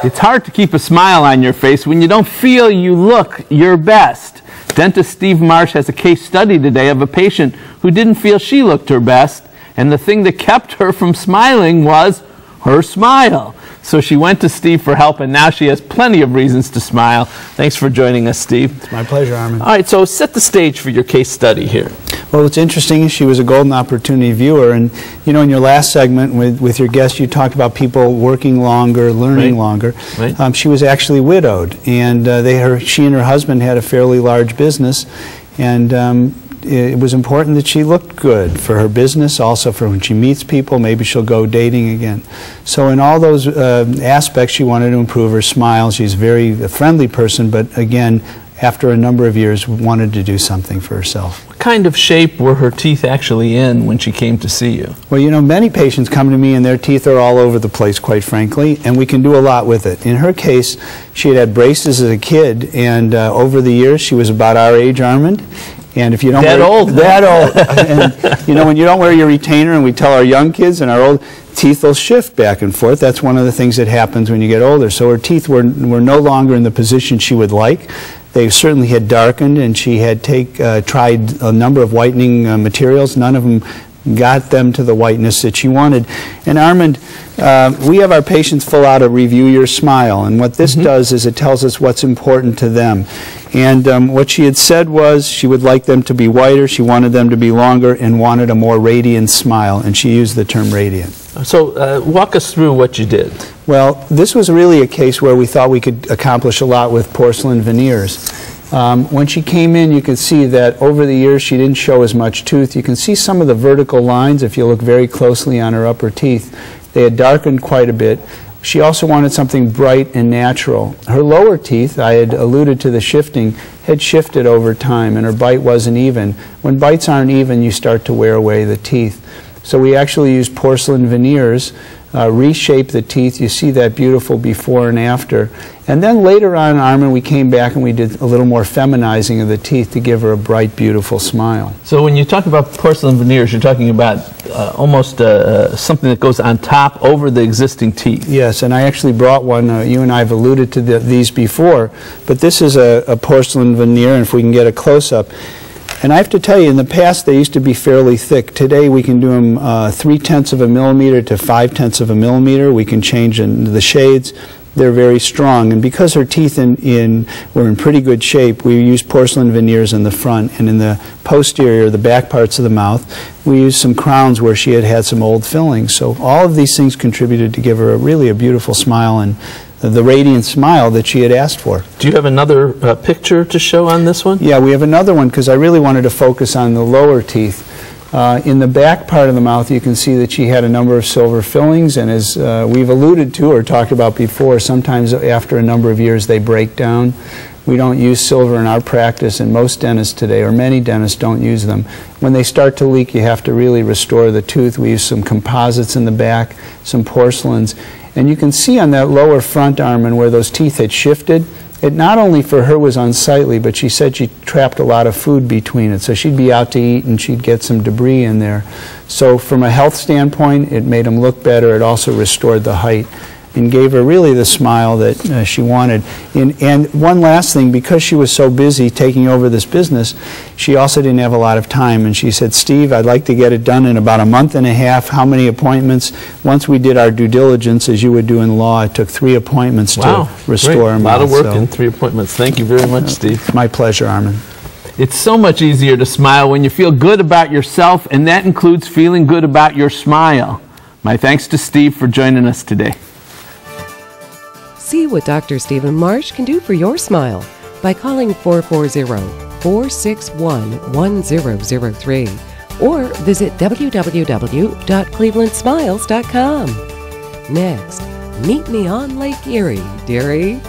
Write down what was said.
It's hard to keep a smile on your face when you don't feel you look your best. Dentist Steve Marsh has a case study today of a patient who didn't feel she looked her best, and the thing that kept her from smiling was her smile. So she went to Steve for help, and now she has plenty of reasons to smile. Thanks for joining us, Steve. It's my pleasure, Armin. All right, so set the stage for your case study here. Well, what's interesting is she was a golden opportunity viewer, and you know, in your last segment with your guest, you talked about people working longer, learning longer. Right. She was actually widowed, and she and her husband had a fairly large business, and it was important that she looked good for her business, also for when she meets people, maybe she'll go dating again. So in all those aspects, she wanted to improve her smile. She's a very friendly person, but again, after a number of years, wanted to do something for herself. What kind of shape were her teeth actually in when she came to see you? Well, you know, many patients come to me and their teeth are all over the place, quite frankly, and we can do a lot with it. In her case, she had braces as a kid, and over the years, she was about our age, Armand. And if you don't that old, and you know, when you don't wear your retainer, and we tell our young kids and our old teeth will shift back and forth. That's one of the things that happens when you get older. So her teeth were no longer in the position she would like. They certainly had darkened, and she had tried a number of whitening materials. None of them got them to the whiteness that she wanted. And Armand, we have our patients fill out a Review Your Smile, and what this does is it tells us what's important to them. And what she had said was she would like them to be whiter, she wanted them to be longer, and wanted a more radiant smile, and she used the term radiant. So walk us through what you did. Well, this was really a case where we thought we could accomplish a lot with porcelain veneers. When she came in, you could see that over the years she didn't show as much tooth. You can see some of the vertical lines if you look very closely on her upper teeth. They had darkened quite a bit. She also wanted something bright and natural. Her lower teeth, I had alluded to the shifting, had shifted over time, and her bite wasn't even. When bites aren't even, you start to wear away the teeth. So we actually used porcelain veneers, reshape the teeth. You see that beautiful before and after. And then later on, Armand, we came back and we did a little more feminizing of the teeth to give her a bright, beautiful smile. So when you talk about porcelain veneers, you're talking about almost something that goes on top over the existing teeth. Yes, and I actually brought one. You and I have alluded to these before, but this is a porcelain veneer, and if we can get a close-up. And I have to tell you, in the past they used to be fairly thick. Today we can do them 0.3 of a millimeter to 0.5 of a millimeter. We can change the shades. They're very strong, and because her teeth were in pretty good shape, we used porcelain veneers in the front, and in the posterior, the back parts of the mouth, we used some crowns where she had some old fillings. So all of these things contributed to give her really a beautiful smile and the radiant smile that she had asked for. Do you have another picture to show on this one? Yeah, we have another one because I really wanted to focus on the lower teeth. In the back part of the mouth, you can see that she had a number of silver fillings, and as we've alluded to or talked about before, sometimes after a number of years they break down. We don't use silver in our practice, and most dentists today, or many dentists, don't use them. When they start to leak, you have to really restore the tooth. We use some composites in the back, some porcelains, and you can see on that lower front arm and where those teeth had shifted, it not only for her was unsightly, but she said she trapped a lot of food between it. So she'd be out to eat and she'd get some debris in there. So from a health standpoint, it made them look better. It also restored the height and gave her really the smile that she wanted. And one last thing, because she was so busy taking over this business, she also didn't have a lot of time. And she said, Steve, I'd like to get it done in about a month and a half. How many appointments? Once we did our due diligence, as you would do in law, it took 3 appointments to restore her mouth. A lot of work in 3 appointments. Thank you very much, Steve. My pleasure, Armin. It's so much easier to smile when you feel good about yourself, and that includes feeling good about your smile. My thanks to Steve for joining us today. See what Dr. Stephen Marsh can do for your smile by calling 440-461-1003 or visit www.clevelandsmiles.com. Next, meet me on Lake Erie, dearie.